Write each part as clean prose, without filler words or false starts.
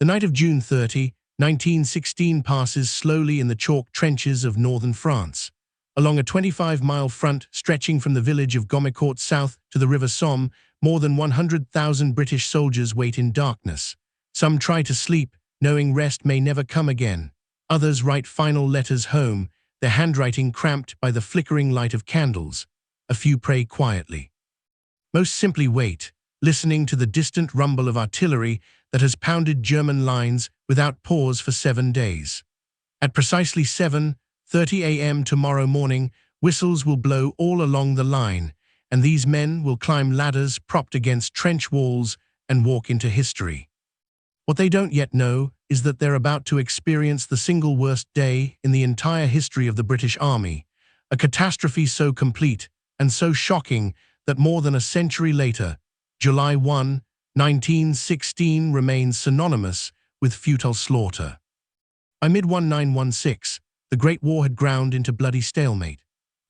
The night of June 30, 1916 passes slowly in the chalk trenches of northern France. Along a 25-mile front stretching from the village of Gomecourt south to the river Somme, more than 100,000 British soldiers wait in darkness. Some try to sleep, knowing rest may never come again. Others write final letters home, their handwriting cramped by the flickering light of candles. A few pray quietly. Most simply wait, listening to the distant rumble of artillery that has pounded German lines without pause for 7 days. At precisely 7:30 a.m. tomorrow morning, whistles will blow all along the line, and these men will climb ladders propped against trench walls and walk into history. What they don't yet know is that they're about to experience the single worst day in the entire history of the British Army, a catastrophe so complete and so shocking that more than a century later, July 1, 1916 remains synonymous with futile slaughter. By mid-1916, the Great War had ground into bloody stalemate.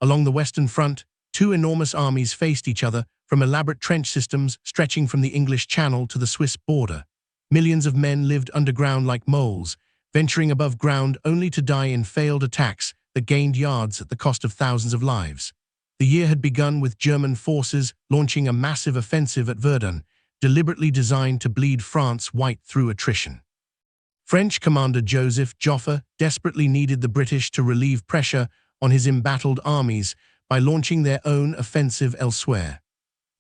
Along the Western Front, two enormous armies faced each other from elaborate trench systems stretching from the English Channel to the Swiss border. Millions of men lived underground like moles, venturing above ground only to die in failed attacks that gained yards at the cost of thousands of lives. The year had begun with German forces launching a massive offensive at Verdun, deliberately designed to bleed France white through attrition. French commander Joseph Joffre desperately needed the British to relieve pressure on his embattled armies by launching their own offensive elsewhere.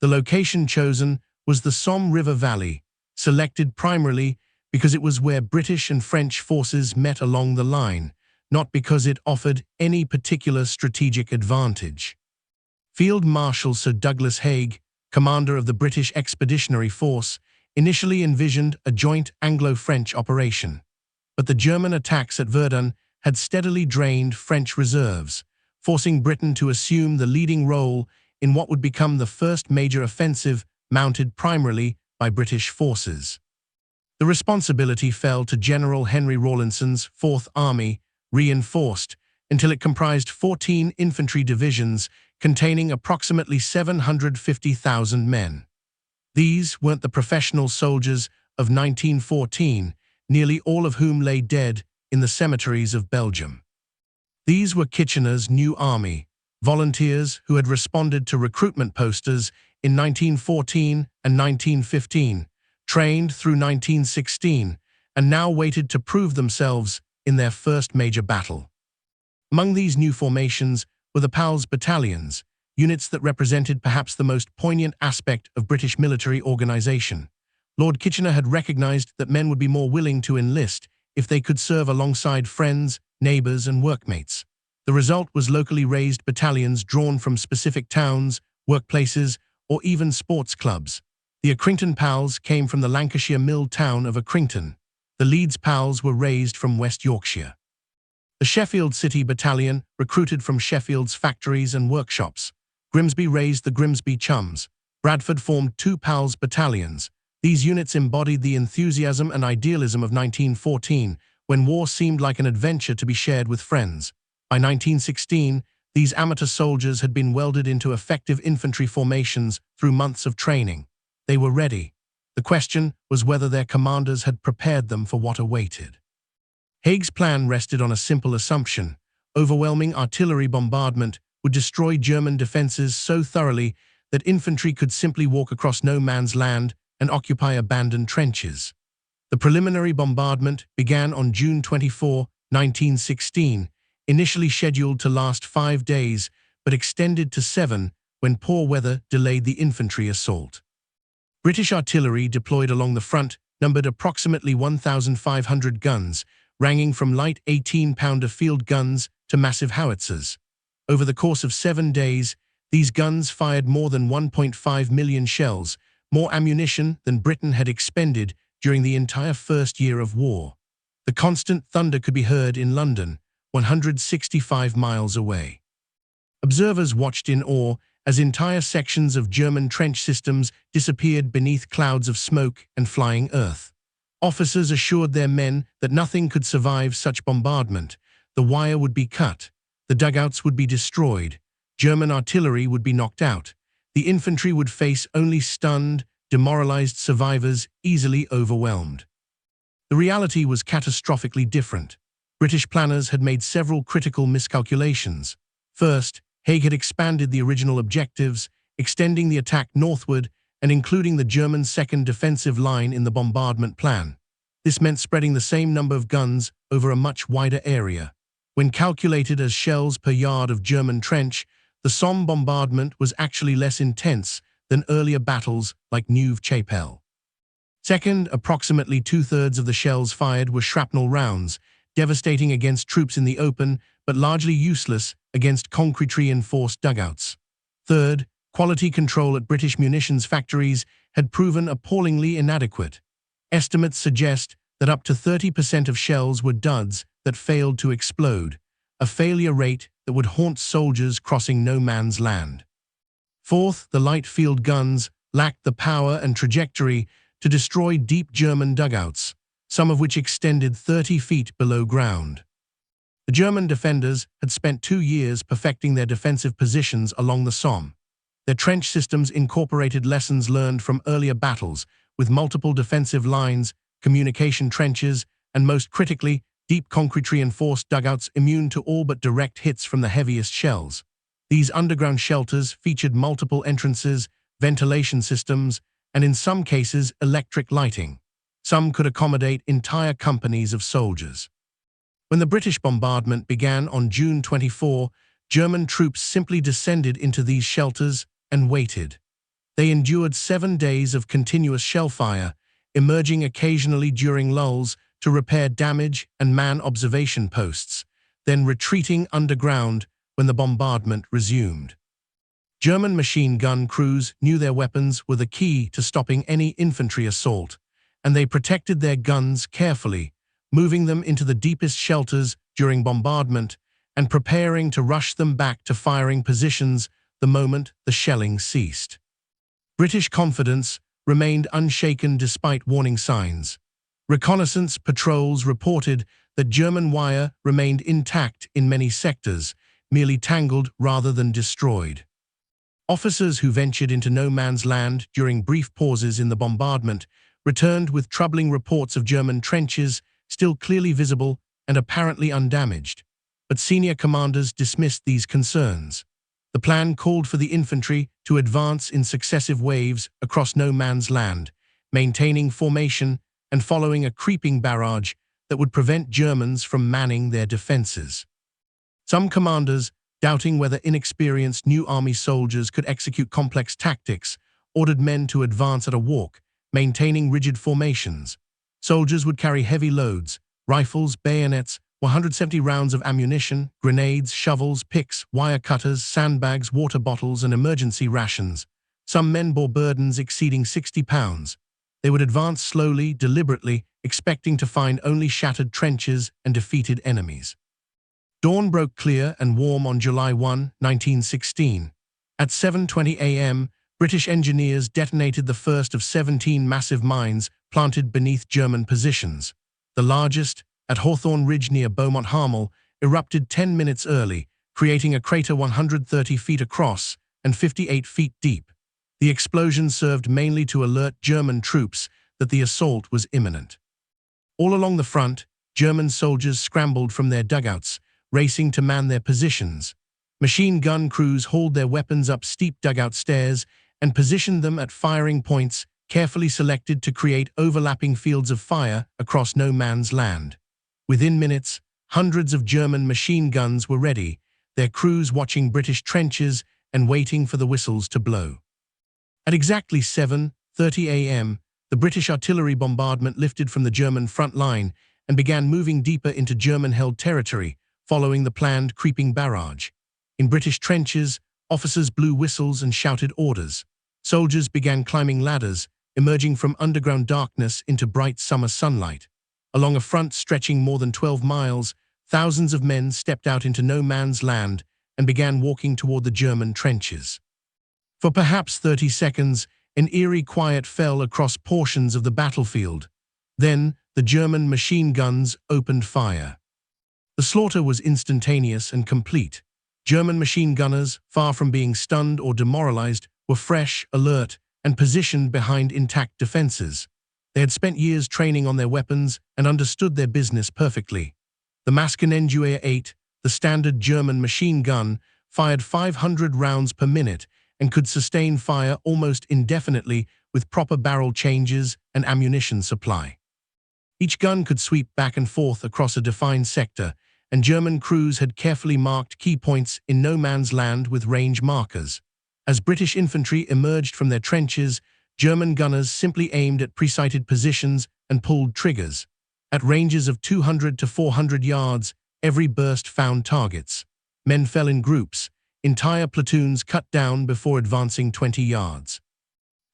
The location chosen was the Somme River Valley, selected primarily because it was where British and French forces met along the line, not because it offered any particular strategic advantage. Field Marshal Sir Douglas Haig, commander of the British Expeditionary Force, initially envisioned a joint Anglo-French operation. But the German attacks at Verdun had steadily drained French reserves, forcing Britain to assume the leading role in what would become the first major offensive mounted primarily by British forces. The responsibility fell to General Henry Rawlinson's Fourth Army, reinforced until it comprised 14 infantry divisions containing approximately 750,000 men. These weren't the professional soldiers of 1914, nearly all of whom lay dead in the cemeteries of Belgium. These were Kitchener's New Army, volunteers who had responded to recruitment posters in 1914 and 1915, trained through 1916, and now waited to prove themselves in their first major battle. Among these new formations were the Pals Battalions, units that represented perhaps the most poignant aspect of British military organization. Lord Kitchener had recognized that men would be more willing to enlist if they could serve alongside friends, neighbors, and workmates. The result was locally raised battalions drawn from specific towns, workplaces, or even sports clubs. The Accrington Pals came from the Lancashire mill town of Accrington. The Leeds Pals were raised from West Yorkshire. The Sheffield City Battalion recruited from Sheffield's factories and workshops. Grimsby raised the Grimsby Chums. Bradford formed two Pals Battalions. These units embodied the enthusiasm and idealism of 1914, when war seemed like an adventure to be shared with friends. By 1916, these amateur soldiers had been welded into effective infantry formations through months of training. They were ready. The question was whether their commanders had prepared them for what awaited. Haig's plan rested on a simple assumption: overwhelming artillery bombardment would destroy German defenses so thoroughly that infantry could simply walk across no man's land and occupy abandoned trenches. The preliminary bombardment began on June 24, 1916, initially scheduled to last 5 days, but extended to 7 when poor weather delayed the infantry assault. British artillery deployed along the front numbered approximately 1,500 guns, ranging from light 18-pounder field guns to massive howitzers. Over the course of 7 days, these guns fired more than 1.5 million shells, more ammunition than Britain had expended during the entire first year of war. The constant thunder could be heard in London, 165 miles away. Observers watched in awe as entire sections of German trench systems disappeared beneath clouds of smoke and flying earth. Officers assured their men that nothing could survive such bombardment. The wire would be cut, the dugouts would be destroyed, German artillery would be knocked out, the infantry would face only stunned, demoralized survivors easily overwhelmed. The reality was catastrophically different. British planners had made several critical miscalculations. First, Haig had expanded the original objectives, extending the attack northward and including the German second defensive line in the bombardment plan. This meant spreading the same number of guns over a much wider area. When calculated as shells per yard of German trench, the Somme bombardment was actually less intense than earlier battles like Neuve-Chapelle. Second, approximately two-thirds of the shells fired were shrapnel rounds, devastating against troops in the open, but largely useless against concrete-reinforced dugouts. Third, quality control at British munitions factories had proven appallingly inadequate. Estimates suggest that up to 30% of shells were duds that failed to explode, a failure rate that would haunt soldiers crossing no man's land. Fourth, the light field guns lacked the power and trajectory to destroy deep German dugouts, some of which extended 30 feet below ground. The German defenders had spent 2 years perfecting their defensive positions along the Somme. Their trench systems incorporated lessons learned from earlier battles, with multiple defensive lines, communication trenches, and most critically, deep concrete-reinforced dugouts immune to all but direct hits from the heaviest shells. These underground shelters featured multiple entrances, ventilation systems, and in some cases, electric lighting. Some could accommodate entire companies of soldiers. When the British bombardment began on June 24, German troops simply descended into these shelters and waited. They endured 7 days of continuous shellfire, emerging occasionally during lulls to repair damage and man observation posts, then retreating underground when the bombardment resumed. German machine gun crews knew their weapons were the key to stopping any infantry assault, and they protected their guns carefully, moving them into the deepest shelters during bombardment and preparing to rush them back to firing positions the moment the shelling ceased. British confidence remained unshaken despite warning signs. Reconnaissance patrols reported that German wire remained intact in many sectors, merely tangled rather than destroyed. Officers who ventured into no man's land during brief pauses in the bombardment returned with troubling reports of German trenches still clearly visible and apparently undamaged. But senior commanders dismissed these concerns. The plan called for the infantry to advance in successive waves across no man's land, maintaining formation and following a creeping barrage that would prevent Germans from manning their defenses. Some commanders, doubting whether inexperienced new army soldiers could execute complex tactics, ordered men to advance at a walk, maintaining rigid formations. Soldiers would carry heavy loads, rifles, bayonets, 170 rounds of ammunition, grenades, shovels, picks, wire cutters, sandbags, water bottles, and emergency rations. Some men bore burdens exceeding 60 pounds. They would advance slowly, deliberately, expecting to find only shattered trenches and defeated enemies. Dawn broke clear and warm on July 1, 1916. At 7:20 a.m., British engineers detonated the first of 17 massive mines planted beneath German positions. The largest, at Hawthorne Ridge near Beaumont Hamel, erupted 10 minutes early, creating a crater 130 feet across and 58 feet deep. The explosion served mainly to alert German troops that the assault was imminent. All along the front, German soldiers scrambled from their dugouts, racing to man their positions. Machine gun crews hauled their weapons up steep dugout stairs and positioned them at firing points carefully selected to create overlapping fields of fire across no man's land. Within minutes, hundreds of German machine guns were ready, their crews watching British trenches and waiting for the whistles to blow. At exactly 7:30 a.m., the British artillery bombardment lifted from the German front line and began moving deeper into German-held territory, following the planned creeping barrage. In British trenches, officers blew whistles and shouted orders. Soldiers began climbing ladders, emerging from underground darkness into bright summer sunlight. Along a front stretching more than 12 miles, thousands of men stepped out into no man's land and began walking toward the German trenches. For perhaps 30 seconds, an eerie quiet fell across portions of the battlefield. Then, the German machine guns opened fire. The slaughter was instantaneous and complete. German machine gunners, far from being stunned or demoralized, were fresh, alert, and positioned behind intact defenses. They had spent years training on their weapons and understood their business perfectly. The Maskenenguer 8, the standard German machine gun, fired 500 rounds per minute and could sustain fire almost indefinitely with proper barrel changes and ammunition supply. Each gun could sweep back and forth across a defined sector, and German crews had carefully marked key points in no man's land with range markers. As British infantry emerged from their trenches, German gunners simply aimed at pre-sighted positions and pulled triggers. At ranges of 200 to 400 yards, every burst found targets. Men fell in groups, entire platoons cut down before advancing 20 yards.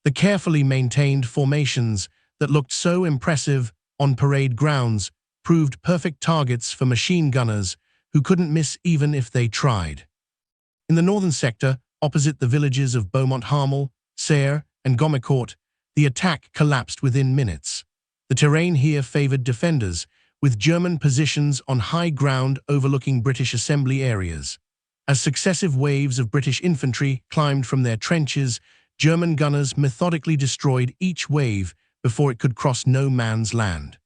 The carefully maintained formations that looked so impressive on parade grounds proved perfect targets for machine gunners who couldn't miss even if they tried. In the northern sector, opposite the villages of Beaumont-Hamel, Serres, and Gomecourt, the attack collapsed within minutes. The terrain here favored defenders, with German positions on high ground overlooking British assembly areas. As successive waves of British infantry climbed from their trenches, German gunners methodically destroyed each wave before it could cross no man's land.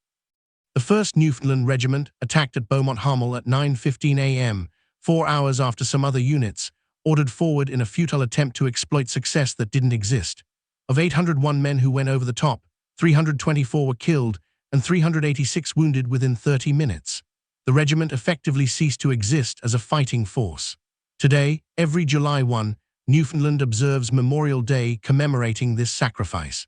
The 1st Newfoundland Regiment attacked at Beaumont-Hamel at 9:15 a.m., 4 hours after some other units, ordered forward in a futile attempt to exploit success that didn't exist. Of 801 men who went over the top, 324 were killed and 386 wounded within 30 minutes. The regiment effectively ceased to exist as a fighting force. Today, every July 1, Newfoundland observes Memorial Day commemorating this sacrifice.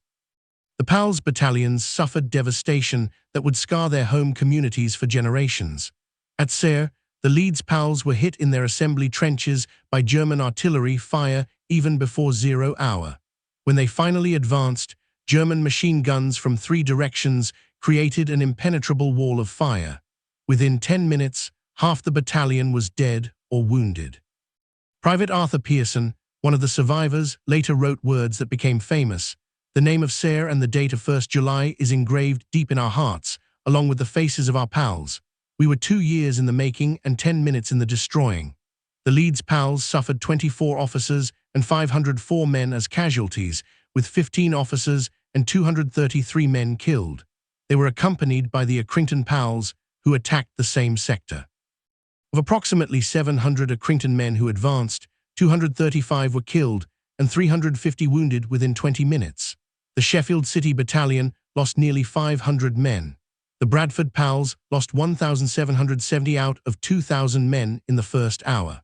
The Pals Battalions suffered devastation that would scar their home communities for generations. At Serres, the Leeds Pals were hit in their assembly trenches by German artillery fire even before 0 hour. When they finally advanced, German machine guns from 3 directions created an impenetrable wall of fire. Within 10 minutes, half the battalion was dead or wounded. Private Arthur Pearson, one of the survivors, later wrote words that became famous. The name of Serres and the date of 1st July is engraved deep in our hearts, along with the faces of our pals. We were 2 years in the making and 10 minutes in the destroying. The Leeds Pals suffered 24 officers and 504 men as casualties, with 15 officers and 233 men killed. They were accompanied by the Accrington Pals, who attacked the same sector. Of approximately 700 Accrington men who advanced, 235 were killed and 350 wounded within 20 minutes. The Sheffield City Battalion lost nearly 500 men. The Bradford Pals lost 1,770 out of 2,000 men in the first hour.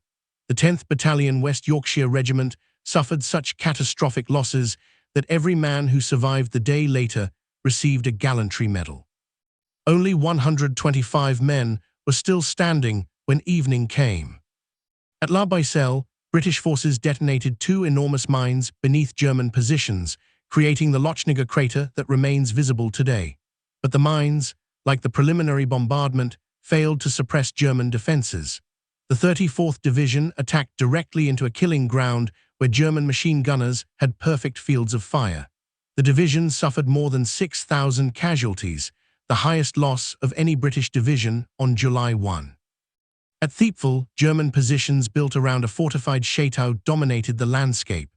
The 10th Battalion West Yorkshire Regiment suffered such catastrophic losses that every man who survived the day later received a gallantry medal. Only 125 men were still standing when evening came. At La Baisselle, British forces detonated 2 enormous mines beneath German positions, creating the Lochniger crater that remains visible today. But the mines, like the preliminary bombardment, failed to suppress German defenses. The 34th Division attacked directly into a killing ground where German machine gunners had perfect fields of fire. The division suffered more than 6,000 casualties, the highest loss of any British division on July 1. At Thiepval, German positions built around a fortified chateau dominated the landscape.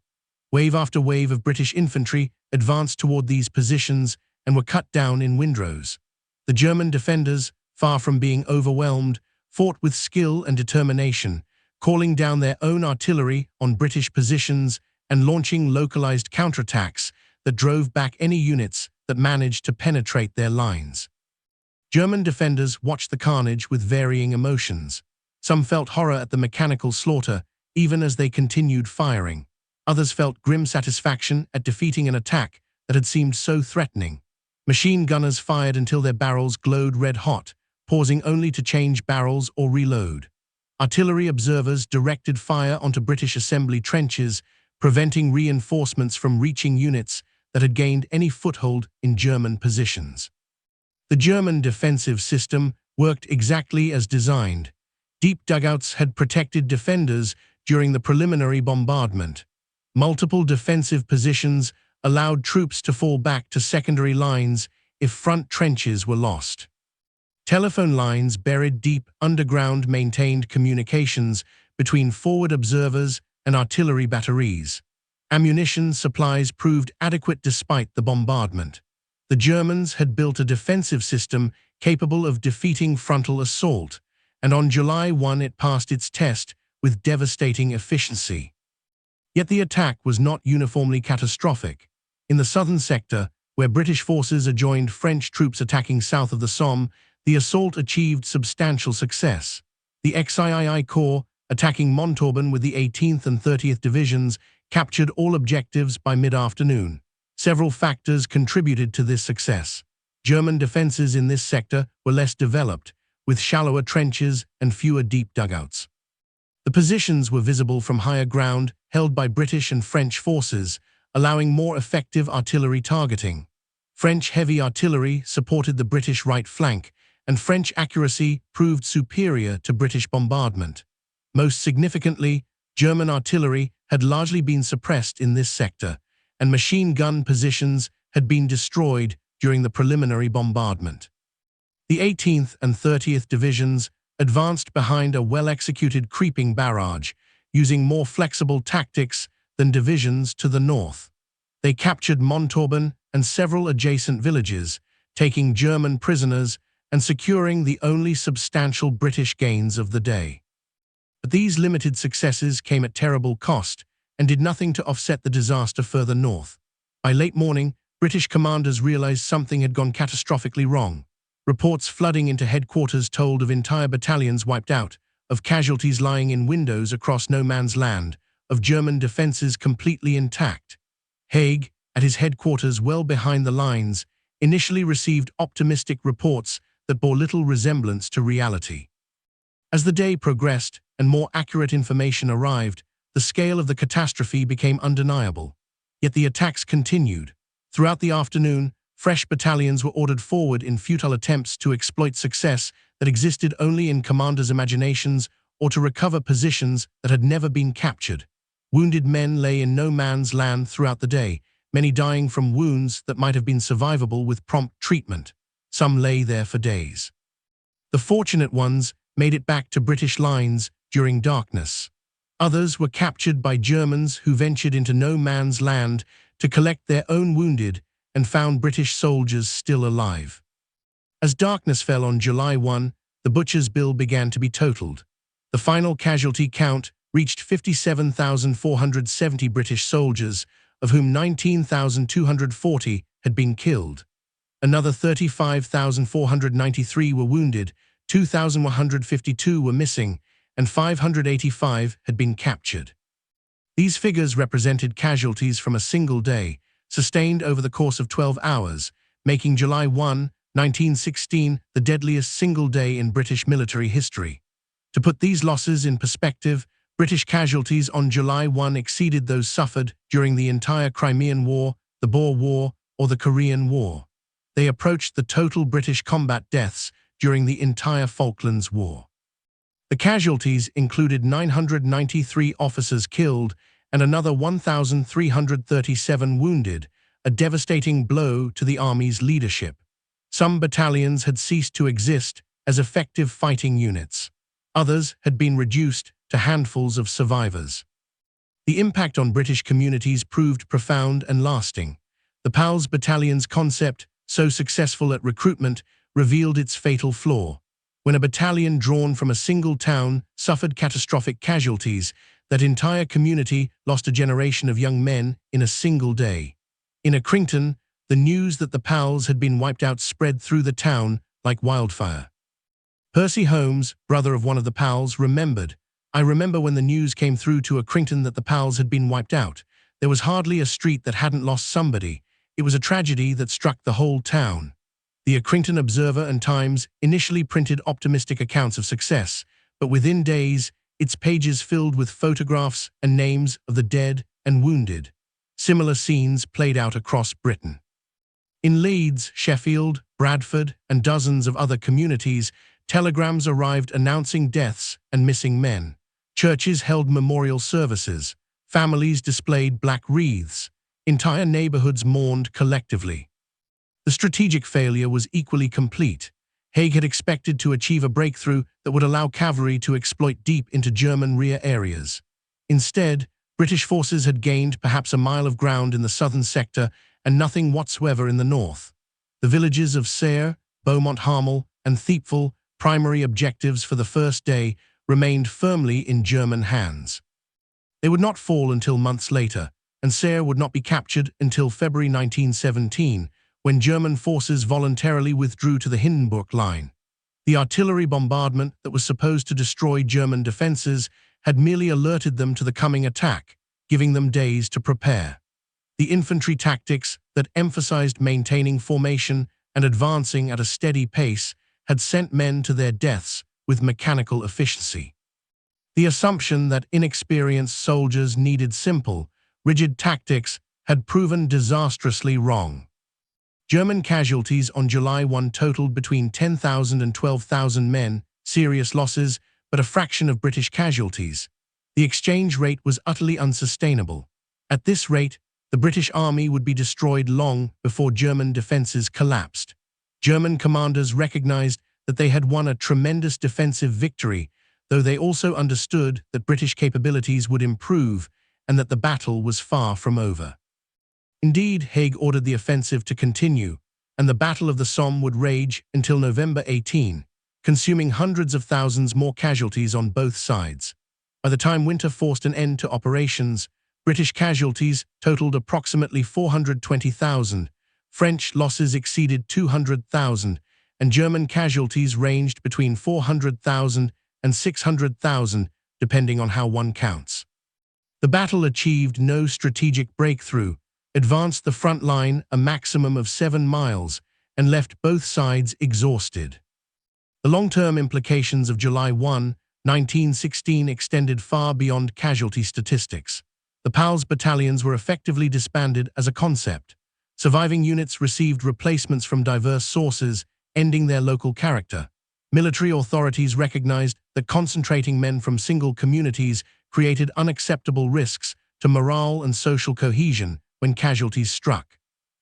Wave after wave of British infantry advanced toward these positions and were cut down in windrows. The German defenders, far from being overwhelmed, fought with skill and determination, calling down their own artillery on British positions and launching localized counterattacks that drove back any units that managed to penetrate their lines. German defenders watched the carnage with varying emotions. Some felt horror at the mechanical slaughter, even as they continued firing. Others felt grim satisfaction at defeating an attack that had seemed so threatening. Machine gunners fired until their barrels glowed red-hot, pausing only to change barrels or reload. Artillery observers directed fire onto British assembly trenches, preventing reinforcements from reaching units that had gained any foothold in German positions. The German defensive system worked exactly as designed. Deep dugouts had protected defenders during the preliminary bombardment. Multiple defensive positions allowed troops to fall back to secondary lines if front trenches were lost. Telephone lines buried deep underground maintained communications between forward observers and artillery batteries. Ammunition supplies proved adequate despite the bombardment. The Germans had built a defensive system capable of defeating frontal assault, and on July 1 it passed its test with devastating efficiency. Yet the attack was not uniformly catastrophic. In the southern sector, where British forces joined French troops attacking south of the Somme, the assault achieved substantial success. The XIII Corps, attacking Montauban with the 18th and 30th Divisions, captured all objectives by mid-afternoon. Several factors contributed to this success. German defenses in this sector were less developed, with shallower trenches and fewer deep dugouts. The positions were visible from higher ground, held by British and French forces, allowing more effective artillery targeting. French heavy artillery supported the British right flank, and French accuracy proved superior to British bombardment. Most significantly, German artillery had largely been suppressed in this sector, and machine gun positions had been destroyed during the preliminary bombardment. The 18th and 30th Divisions advanced behind a well-executed creeping barrage, using more flexible tactics than divisions to the north. They captured Montauban and several adjacent villages, taking German prisoners and securing the only substantial British gains of the day. But these limited successes came at terrible cost and did nothing to offset the disaster further north. By late morning, British commanders realized something had gone catastrophically wrong. Reports flooding into headquarters told of entire battalions wiped out, of casualties lying in windows across no man's land, of German defenses completely intact. Haig, at his headquarters well behind the lines, initially received optimistic reports that bore little resemblance to reality. As the day progressed and more accurate information arrived, the scale of the catastrophe became undeniable. Yet the attacks continued. Throughout the afternoon, fresh battalions were ordered forward in futile attempts to exploit success that existed only in commanders' imaginations or to recover positions that had never been captured. Wounded men lay in no man's land throughout the day, many dying from wounds that might have been survivable with prompt treatment. Some lay there for days. The fortunate ones made it back to British lines during darkness. Others were captured by Germans who ventured into no man's land to collect their own wounded and found British soldiers still alive. As darkness fell on July 1, the butcher's bill began to be totaled. The final casualty count reached 57,470 British soldiers, of whom 19,240 had been killed. Another 35,493 were wounded, 2,152 were missing, and 585 had been captured. These figures represented casualties from a single day, sustained over the course of 12 hours, making July 1, 1916 the deadliest single day in British military history. To put these losses in perspective, British casualties on July 1 exceeded those suffered during the entire Crimean War, the Boer War, or the Korean War. They approached the total British combat deaths during the entire Falklands War. The casualties included 993 officers killed and another 1,337 wounded, a devastating blow to the Army's leadership. Some battalions had ceased to exist as effective fighting units. Others had been reduced to handfuls of survivors. The impact on British communities proved profound and lasting. The Pals Battalions concept, so successful at recruitment, revealed its fatal flaw. When a battalion drawn from a single town suffered catastrophic casualties, that entire community lost a generation of young men in a single day. In Accrington, the news that the Pals had been wiped out spread through the town like wildfire. Percy Holmes, brother of one of the Pals, remembered, "I remember when the news came through to Accrington that the Pals had been wiped out. There was hardly a street that hadn't lost somebody. It was a tragedy that struck the whole town." The Accrington Observer and Times initially printed optimistic accounts of success, but within days, its pages filled with photographs and names of the dead and wounded. Similar scenes played out across Britain. In Leeds, Sheffield, Bradford, and dozens of other communities, telegrams arrived announcing deaths and missing men. Churches held memorial services. Families displayed black wreaths. Entire neighborhoods mourned collectively. The strategic failure was equally complete. Haig had expected to achieve a breakthrough that would allow cavalry to exploit deep into German rear areas. Instead, British forces had gained perhaps a mile of ground in the southern sector and nothing whatsoever in the north. The villages of Sayre, Beaumont-Hamel, and Thiepval, primary objectives for the first day, remained firmly in German hands. They would not fall until months later, and Sayre would not be captured until February 1917, when German forces voluntarily withdrew to the Hindenburg Line. The artillery bombardment that was supposed to destroy German defenses had merely alerted them to the coming attack, giving them days to prepare. The infantry tactics that emphasized maintaining formation and advancing at a steady pace had sent men to their deaths with mechanical efficiency. The assumption that inexperienced soldiers needed simple, rigid tactics had proven disastrously wrong. German casualties on July 1 totaled between 10,000 and 12,000 men, serious losses, but a fraction of British casualties. The exchange rate was utterly unsustainable. At this rate, the British Army would be destroyed long before German defenses collapsed. German commanders recognized that they had won a tremendous defensive victory, though they also understood that British capabilities would improve and that the battle was far from over. Indeed, Haig ordered the offensive to continue, and the Battle of the Somme would rage until November 18, consuming hundreds of thousands more casualties on both sides. By the time winter forced an end to operations, British casualties totaled approximately 420,000, French losses exceeded 200,000, and German casualties ranged between 400,000 and 600,000, depending on how one counts. The battle achieved no strategic breakthrough, advanced the front line a maximum of 7 miles, and left both sides exhausted. The long-term implications of July 1, 1916 extended far beyond casualty statistics. The Pals Battalions were effectively disbanded as a concept. Surviving units received replacements from diverse sources, ending their local character. Military authorities recognized that concentrating men from single communities created unacceptable risks to morale and social cohesion when casualties struck.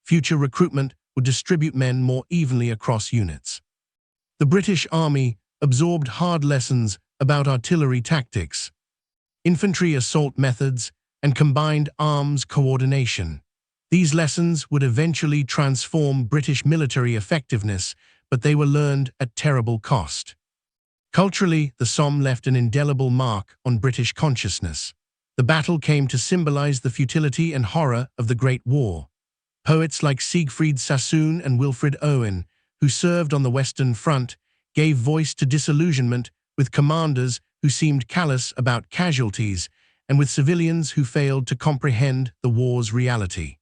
Future recruitment would distribute men more evenly across units. The British Army absorbed hard lessons about artillery tactics, infantry assault methods, and combined arms coordination. These lessons would eventually transform British military effectiveness, but they were learned at terrible cost. Culturally, the Somme left an indelible mark on British consciousness. The battle came to symbolize the futility and horror of the Great War. Poets like Siegfried Sassoon and Wilfred Owen, who served on the Western Front, gave voice to disillusionment with commanders who seemed callous about casualties and with civilians who failed to comprehend the war's reality.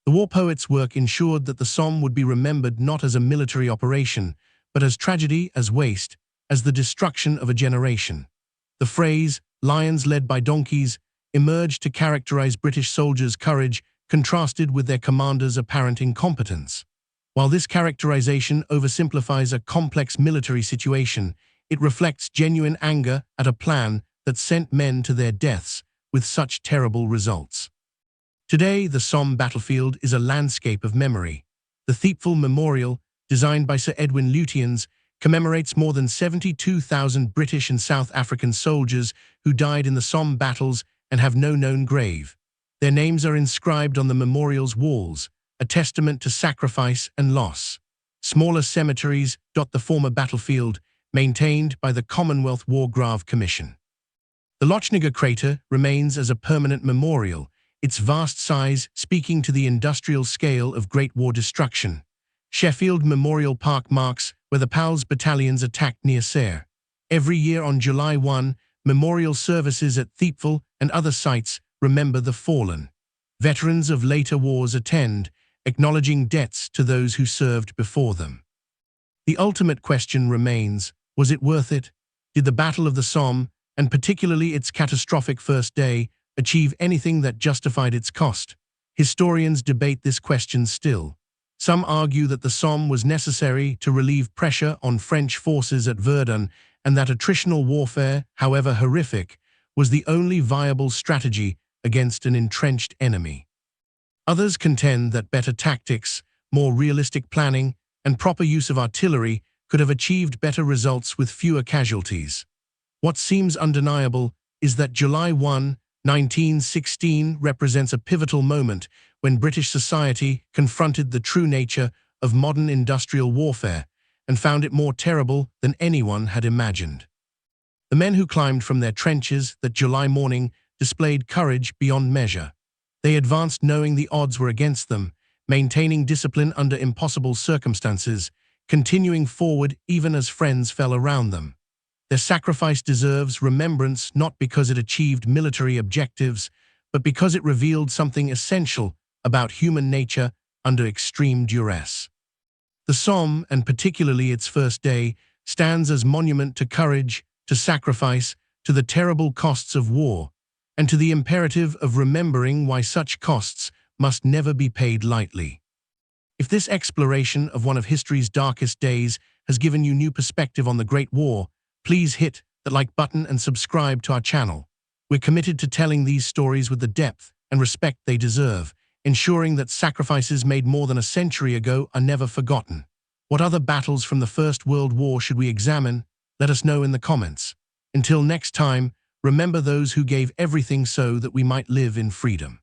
The war poets' work ensured that the Somme would be remembered not as a military operation, but as tragedy, as waste, as the destruction of a generation. The phrase, "lions led by donkeys," emerged to characterize British soldiers' courage contrasted with their commanders' apparent incompetence. While this characterization oversimplifies a complex military situation, it reflects genuine anger at a plan that sent men to their deaths with such terrible results. Today, the Somme battlefield is a landscape of memory. The Thiepval Memorial, designed by Sir Edwin Lutyens, commemorates more than 72,000 British and South African soldiers who died in the Somme battles and have no known grave. Their names are inscribed on the memorial's walls, a testament to sacrifice and loss. Smaller cemeteries dot the former battlefield, maintained by the Commonwealth War Grave Commission. The Lochniger crater remains as a permanent memorial, its vast size speaking to the industrial scale of Great War destruction. Sheffield Memorial Park marks where the Pals Battalions attacked near Sayre. Every year on July 1, memorial services at Thiepval and other sites remember the fallen. Veterans of later wars attend, acknowledging debts to those who served before them. The ultimate question remains, was it worth it? Did the Battle of the Somme, and particularly its catastrophic first day, achieve anything that justified its cost? Historians debate this question still. Some argue that the Somme was necessary to relieve pressure on French forces at Verdun and that attritional warfare, however horrific, was the only viable strategy against an entrenched enemy. Others contend that better tactics, more realistic planning, and proper use of artillery could have achieved better results with fewer casualties. What seems undeniable is that July 1, 1916 represents a pivotal moment when British society confronted the true nature of modern industrial warfare and found it more terrible than anyone had imagined. The men who climbed from their trenches that July morning displayed courage beyond measure. They advanced knowing the odds were against them, maintaining discipline under impossible circumstances, continuing forward even as friends fell around them. Their sacrifice deserves remembrance not because it achieved military objectives, but because it revealed something essential about human nature under extreme duress. The Somme, and particularly its first day, stands as monument to courage, to sacrifice, to the terrible costs of war, and to the imperative of remembering why such costs must never be paid lightly. If this exploration of one of history's darkest days has given you new perspective on the Great War, please hit that like button and subscribe to our channel. We're committed to telling these stories with the depth and respect they deserve, ensuring that sacrifices made more than a century ago are never forgotten. What other battles from the First World War should we examine? Let us know in the comments. Until next time, remember those who gave everything so that we might live in freedom.